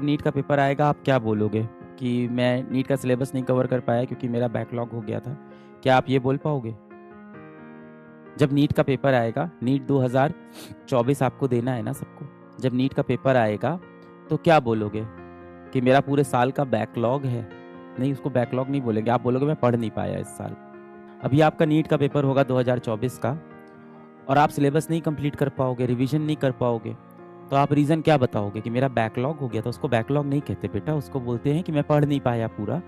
जब नीट का पेपर आएगा आप क्या बोलोगे कि मैं नीट का सिलेबस नहीं कवर कर पाया क्योंकि मेरा बैकलॉग हो गया था? क्या आप ये बोल पाओगे? जब नीट का पेपर आएगा, नीट 2024 आपको देना है ना सबको, जब नीट का पेपर आएगा तो क्या बोलोगे कि मेरा पूरे साल का बैकलॉग है? नहीं, उसको बैकलॉग नहीं बोलेंगे, आप बोलोगे मैं पढ़ नहीं पाया इस साल। अभी आपका नीट का पेपर होगा 2024 का और आप सिलेबस नहीं कंप्लीट कर पाओगे, रिवीजन नहीं कर पाओगे, तो आप रीज़न क्या बताओगे कि मेरा बैकलॉग हो गया? तो उसको बैकलॉग नहीं कहते बेटा, उसको बोलते हैं कि मैं पढ़ नहीं पाया पूरा,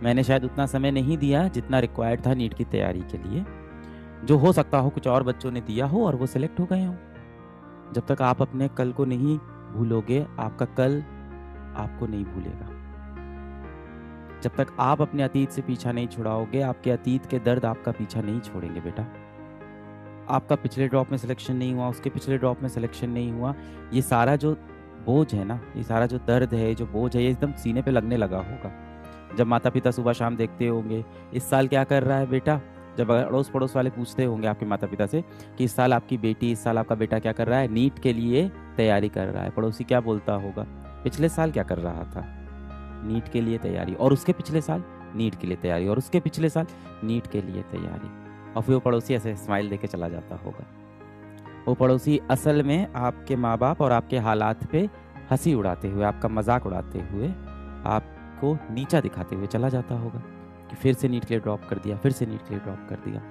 मैंने शायद उतना समय नहीं दिया जितना रिक्वायर्ड था नीट की तैयारी के लिए, जो हो सकता हो कुछ और बच्चों ने दिया हो और वो सिलेक्ट हो गए हों। जब तक आप अपने कल को नहीं भूलोगे, आपका कल आपको नहीं भूलेगा। जब तक आप अपने अतीत से पीछा नहीं छुड़ाओगे, आपके अतीत के दर्द आपका पीछा नहीं छोड़ेंगे बेटा। आपका पिछले ड्रॉप में सिलेक्शन नहीं हुआ, उसके पिछले ड्रॉप में सिलेक्शन नहीं हुआ, ये सारा जो बोझ है ना, ये सारा जो दर्द है, जो बोझ है, ये एकदम सीने पे लगने लगा होगा। जब माता पिता सुबह शाम देखते होंगे इस साल क्या कर रहा है बेटा, जब अड़ोस पड़ोस वाले पूछते होंगे आपके माता पिता से कि इस साल आपकी बेटी, इस साल आपका बेटा क्या कर रहा है, नीट के लिए तैयारी कर रहा है, पड़ोसी क्या बोलता होगा, पिछले साल क्या कर रहा था, नीट के लिए तैयारी, और उसके पिछले साल नीट के लिए तैयारी, और उसके पिछले साल नीट के लिए तैयारी। और फिर वो पड़ोसी ऐसे स्माइल देके चला जाता होगा। वो पड़ोसी असल में आपके माँ बाप और आपके हालात पे हंसी उड़ाते हुए, आपका मजाक उड़ाते हुए, आपको नीचा दिखाते हुए चला जाता होगा कि फिर से नीट के लिए ड्रॉप कर दिया, फिर से नीट के लिए ड्रॉप कर दिया।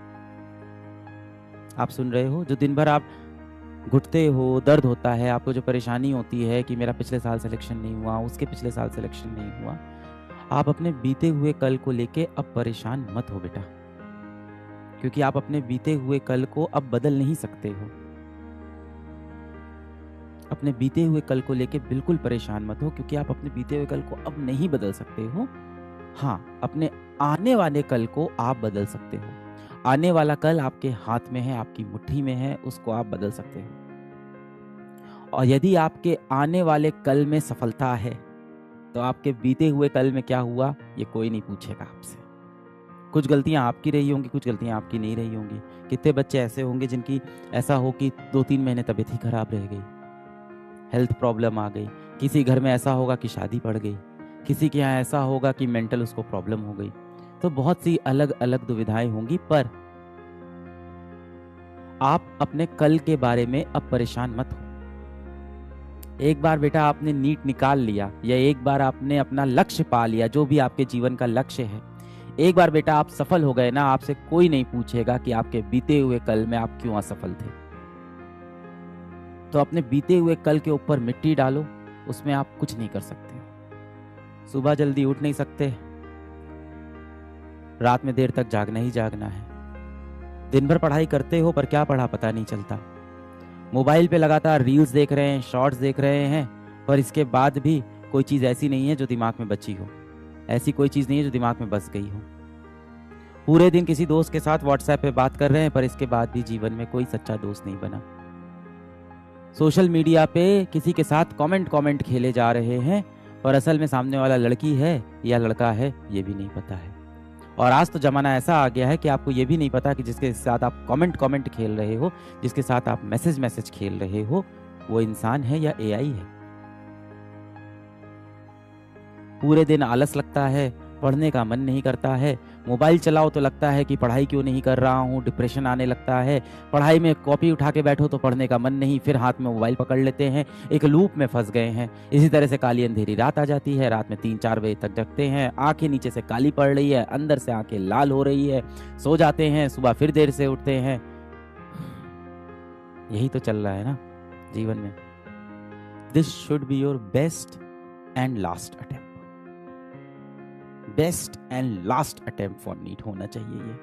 आप सुन रहे हो, जो दिन भर आप घुटते हो, दर्द होता है, आपको जो परेशानी होती है कि मेरा पिछले साल सिलेक्शन नहीं हुआ, उसके पिछले साल सिलेक्शन नहीं हुआ, आप अपने बीते हुए कल को लेके अब परेशान मत हो बेटा, क्योंकि आप अपने बीते हुए कल को अब बदल नहीं सकते हो। अपने बीते हुए कल को लेके बिल्कुल परेशान मत हो, क्योंकि आप अपने बीते हुए कल को अब नहीं बदल सकते हो। हाँ, अपने आने वाले कल को आप बदल सकते हो। आने वाला कल आपके हाथ में है, आपकी मुट्ठी में है, उसको आप बदल सकते हो। और यदि आपके आने वाले कल में सफलता है, तो आपके बीते हुए कल में क्या हुआ ये कोई नहीं पूछेगा आपसे। कुछ गलतियां आपकी रही होंगी, कुछ गलतियां आपकी नहीं रही होंगी। कितने बच्चे ऐसे होंगे जिनकी ऐसा हो कि 2-3 महीने तबीयत ही खराब रह गई, हेल्थ प्रॉब्लम आ गई। किसी घर में ऐसा होगा कि शादी पड़ गई, किसी के यहाँ ऐसा होगा कि मेंटल उसको प्रॉब्लम हो गई। तो बहुत सी अलग अलग दुविधाएं होंगी, पर आप अपने कल के बारे में अब परेशान मत हो। एक बार बेटा आपने नीट निकाल लिया, या एक बार आपने अपना लक्ष्य पा लिया, जो भी आपके जीवन का लक्ष्य है, एक बार बेटा आप सफल हो गए ना, आपसे कोई नहीं पूछेगा कि आपके बीते हुए कल में आप क्यों असफल थे। तो अपने बीते हुए कल के ऊपर मिट्टी डालो, उसमें आप कुछ नहीं कर सकते। सुबह जल्दी उठ नहीं सकते, रात में देर तक जागना ही जागना है। दिन भर पढ़ाई करते हो पर क्या पढ़ा पता नहीं चलता। मोबाइल पे लगातार रील्स देख रहे हैं, शॉर्ट्स देख रहे हैं, पर इसके बाद भी कोई चीज़ ऐसी नहीं है जो दिमाग में बची हो, ऐसी कोई चीज़ नहीं है जो दिमाग में बस गई हो। पूरे दिन किसी दोस्त के साथ व्हाट्सएप पे बात कर रहे हैं, पर इसके बाद भी जीवन में कोई सच्चा दोस्त नहीं बना। सोशल मीडिया पे किसी के साथ कमेंट खेले जा रहे हैं, पर असल में सामने वाला लड़की है या लड़का है ये भी नहीं पता है। और आज तो ज़माना ऐसा आ गया है कि आपको ये भी नहीं पता कि जिसके साथ आप कमेंट खेल रहे हो, जिसके साथ आप मैसेज खेल रहे हो, वो इंसान है या एआई है। पूरे दिन आलस लगता है, पढ़ने का मन नहीं करता है, मोबाइल चलाओ तो लगता है कि पढ़ाई क्यों नहीं कर रहा हूँ, डिप्रेशन आने लगता है। पढ़ाई में कॉपी उठा के बैठो तो पढ़ने का मन नहीं, फिर हाथ में मोबाइल पकड़ लेते हैं, एक लूप में फंस गए हैं। इसी तरह से काली अंधेरी रात आ जाती है, रात में 3-4 बजे तक जगते हैं, आंखें नीचे से काली पड़ रही है, अंदर से आंखें लाल हो रही है, सो जाते हैं, सुबह फिर देर से उठते हैं। यही तो चल रहा है ना जीवन में। This should be your best and last attempt, best and last attempt for NEET होना चाहिए ये।